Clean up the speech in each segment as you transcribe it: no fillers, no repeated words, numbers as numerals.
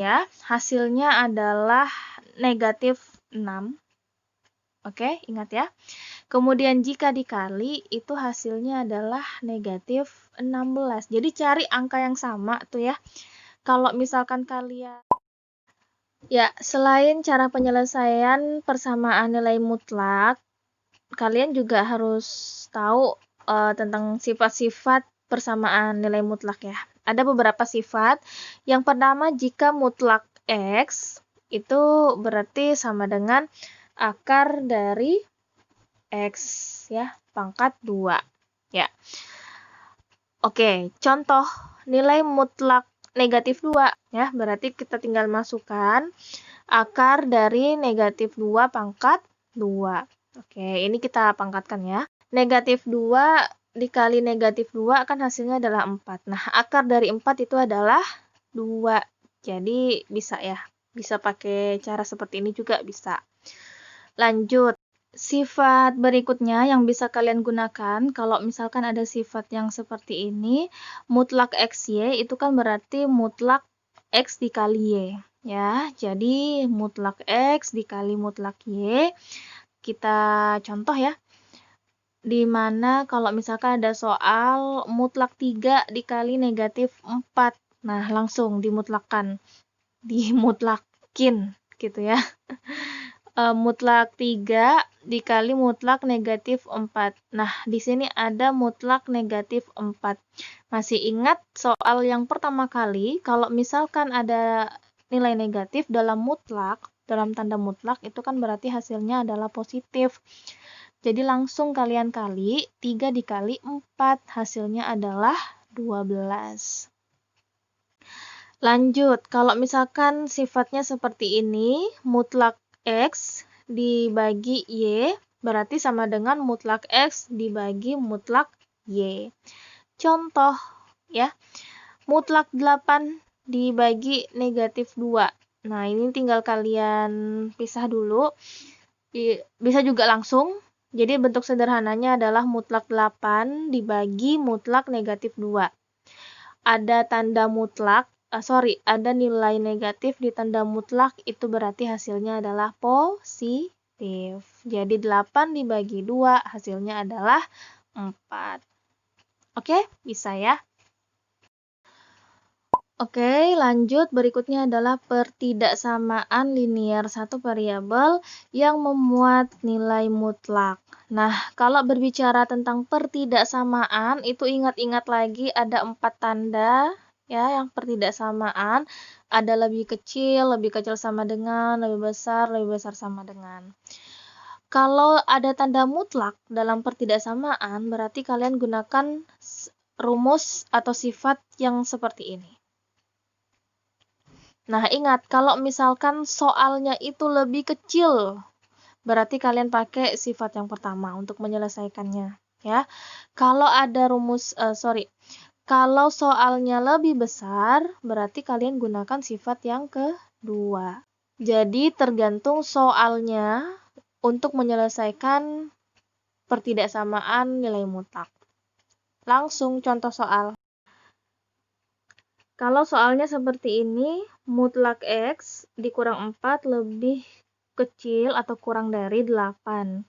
ya, hasilnya adalah negatif 6. Oke, ingat ya. Kemudian jika dikali, itu hasilnya adalah negatif 16. Jadi cari angka yang sama tuh ya. Kalau misalkan kalian... Ya, selain cara penyelesaian persamaan nilai mutlak, kalian juga harus tahu tentang sifat-sifat persamaan nilai mutlak ya. Ada beberapa sifat. Yang pertama, jika mutlak X itu berarti sama dengan akar dari X ya, pangkat 2 ya. Oke, contoh nilai mutlak negatif 2 ya, berarti kita tinggal masukkan akar dari negatif 2 pangkat 2. Oke, ini kita pangkatkan ya. Negatif 2 dikali negatif 2 kan hasilnya adalah 4. Nah, akar dari 4 itu adalah 2. Jadi bisa ya, bisa pakai cara seperti ini juga bisa. Lanjut. Sifat berikutnya yang bisa kalian gunakan, kalau misalkan ada sifat yang seperti ini, mutlak XY itu kan berarti mutlak X dikali Y. Ya, jadi mutlak X dikali mutlak Y. Kita contoh ya. Dimana kalau misalkan ada soal mutlak 3 dikali negatif 4. Nah, langsung dimutlakin gitu ya. Mutlak 3 dikali mutlak negatif 4. Nah, di sini ada mutlak negatif 4. Masih ingat soal yang pertama kali, kalau misalkan ada nilai negatif dalam mutlak, dalam tanda mutlak, itu kan berarti hasilnya adalah positif. Jadi langsung kalian kali, 3 dikali 4, hasilnya adalah 12. Lanjut, kalau misalkan sifatnya seperti ini, mutlak X dibagi Y, berarti sama dengan mutlak X dibagi mutlak Y. Contoh, ya, mutlak 8 dibagi negatif 2. Nah, ini tinggal kalian pisah dulu. Bisa juga langsung. Jadi bentuk sederhananya adalah mutlak 8 dibagi mutlak negatif 2. Ada tanda mutlak, ada nilai negatif di tanda mutlak, itu berarti hasilnya adalah positif. Jadi 8 dibagi 2 hasilnya adalah 4. Oke, bisa ya. Oke, lanjut. Berikutnya adalah pertidaksamaan linear satu variabel yang memuat nilai mutlak. Nah, kalau berbicara tentang pertidaksamaan, itu ingat-ingat lagi ada 4 tanda ya yang pertidaksamaan. Ada lebih kecil sama dengan, lebih besar sama dengan. Kalau ada tanda mutlak dalam pertidaksamaan, berarti kalian gunakan rumus atau sifat yang seperti ini. Nah, ingat, kalau misalkan soalnya itu lebih kecil, berarti kalian pakai sifat yang pertama untuk menyelesaikannya. Ya, kalau ada kalau soalnya lebih besar, berarti kalian gunakan sifat yang kedua. Jadi, tergantung soalnya untuk menyelesaikan pertidaksamaan nilai mutlak. Langsung contoh soal. Kalau soalnya seperti ini, mutlak X dikurang 4 lebih kecil atau kurang dari 8.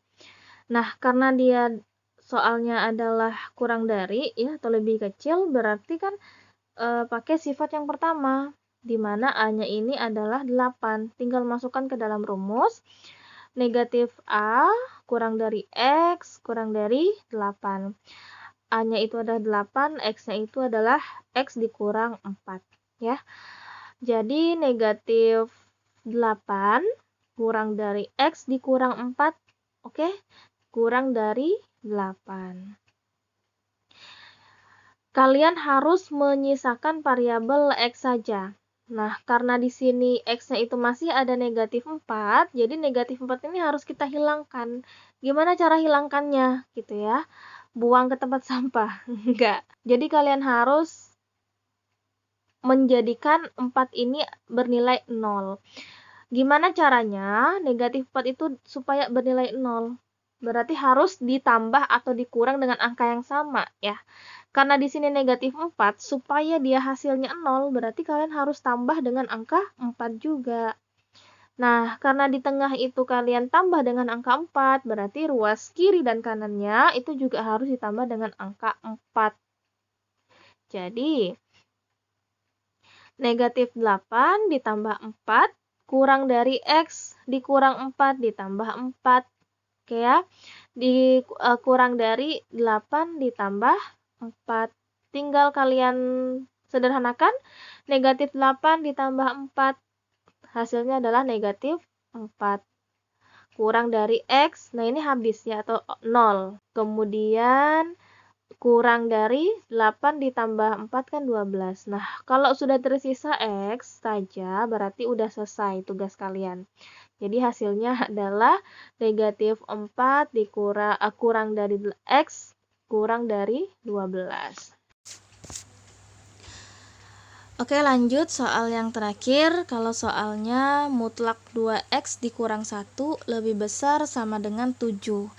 Nah, karena dia soalnya adalah kurang dari ya atau lebih kecil, berarti kan pakai sifat yang pertama, di mana A-nya ini adalah 8. Tinggal masukkan ke dalam rumus. Negatif A kurang dari X kurang dari 8. A-nya itu adalah 8, X-nya itu adalah X dikurang 4. Ya. Jadi negatif 8 kurang dari X dikurang 4. Oke, kurang dari 8. Kalian harus menyisakan variabel X saja. Nah, karena di sini X-nya itu masih ada negatif 4, jadi negatif 4 ini harus kita hilangkan. Gimana cara hilangkannya? Gitu ya. Buang ke tempat sampah. Enggak. Jadi kalian harus menjadikan 4 ini bernilai 0. Gimana caranya negatif 4 itu supaya bernilai 0? Berarti harus ditambah atau dikurang dengan angka yang sama ya. Karena di sini negatif 4, supaya dia hasilnya 0, berarti kalian harus tambah dengan angka 4 juga. Nah, karena di tengah itu kalian tambah dengan angka 4, berarti ruas kiri dan kanannya itu juga harus ditambah dengan angka 4. Jadi, negatif 8 ditambah 4, kurang dari X dikurang 4 ditambah 4. Oke ya, kurang dari 8 ditambah 4. Tinggal kalian sederhanakan, negatif 8 ditambah 4. Hasilnya adalah negatif 4. Kurang dari X, nah ini habis ya, atau 0. Kemudian kurang dari 8 ditambah 4 kan 12. Nah, kalau sudah tersisa X saja, berarti udah selesai tugas kalian. Jadi hasilnya adalah negatif 4 kurang dari X kurang dari 12. Oke, lanjut soal yang terakhir. Kalau soalnya mutlak 2X dikurang 1 lebih besar sama dengan 7.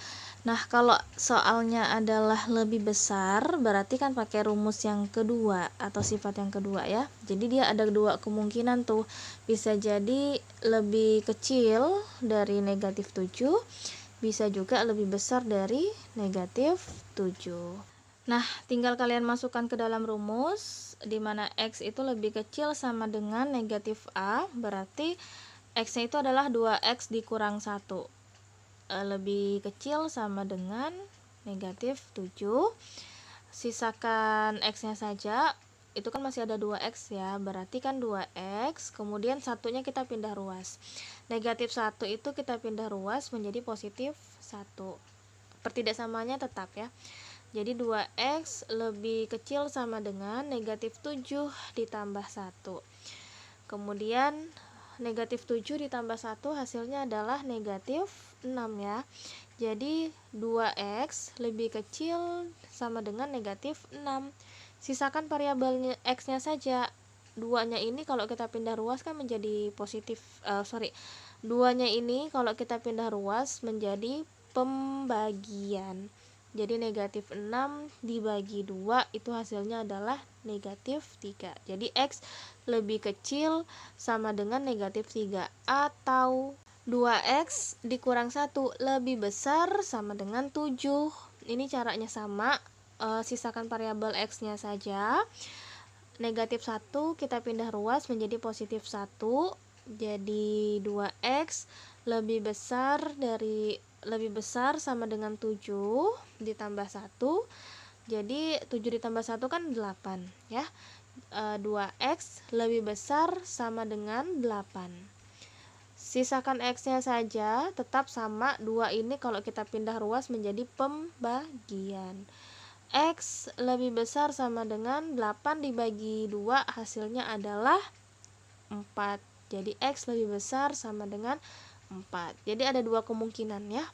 Nah, kalau soalnya adalah lebih besar, berarti kan pakai rumus yang kedua atau sifat yang kedua ya. Jadi dia ada dua kemungkinan tuh. Bisa jadi lebih kecil dari negatif 7, bisa juga lebih besar dari negatif 7. Nah, tinggal kalian masukkan ke dalam rumus, di mana X itu lebih kecil sama dengan negatif A, berarti X-nya itu adalah 2X dikurang 1. Lebih kecil sama dengan negatif 7. Sisakan X-nya saja, itu kan masih ada 2X ya, berarti kan 2X, kemudian satunya kita pindah ruas. Negatif 1 itu kita pindah ruas menjadi positif 1. Pertidaksamanya tetap ya. Jadi 2X lebih kecil sama dengan negatif 7 ditambah 1. Kemudian negatif 7 ditambah 1 hasilnya adalah negatif 6 ya. Jadi 2X lebih kecil sama dengan negatif 6. Sisakan variabel X-nya saja. 2-nya ini kalau kita pindah ruas kan menjadi positif, 2-nya ini kalau kita pindah ruas menjadi pembagian. Jadi negatif 6 dibagi 2 itu hasilnya adalah negatif 3. Jadi X lebih kecil sama dengan negatif 3. Atau 2X dikurang 1 lebih besar sama dengan 7. Ini caranya sama, sisakan variabel X-nya saja. Negatif 1 kita pindah ruas menjadi positif 1. Jadi 2X lebih besar sama dengan 7 ditambah 1. Jadi 7 ditambah 1 kan 8 ya. 2X lebih besar sama dengan 8. Sisakan X-nya saja, tetap sama. 2 ini kalau kita pindah ruas menjadi pembagian. X lebih besar sama dengan 8 dibagi 2, hasilnya adalah 4. Jadi X lebih besar sama dengan 4. Jadi ada dua kemungkinan ya.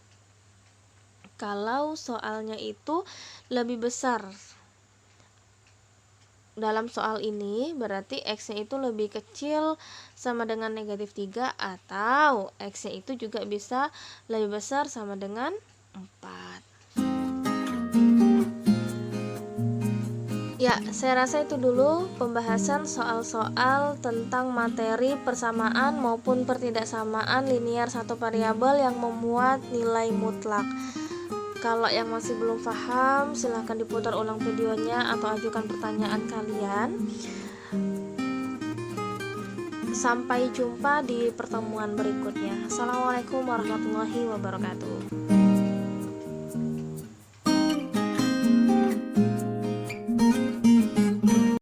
Kalau soalnya itu lebih besar dalam soal ini, berarti X-nya itu lebih kecil sama dengan negatif 3, atau X-nya itu juga bisa lebih besar sama dengan 4. Ya, saya rasa itu dulu pembahasan soal-soal tentang materi persamaan maupun pertidaksamaan linear satu variabel yang memuat nilai mutlak. Kalau yang masih belum paham, silahkan diputar ulang videonya atau ajukan pertanyaan kalian. Sampai jumpa di pertemuan berikutnya. Assalamualaikum warahmatullahi wabarakatuh.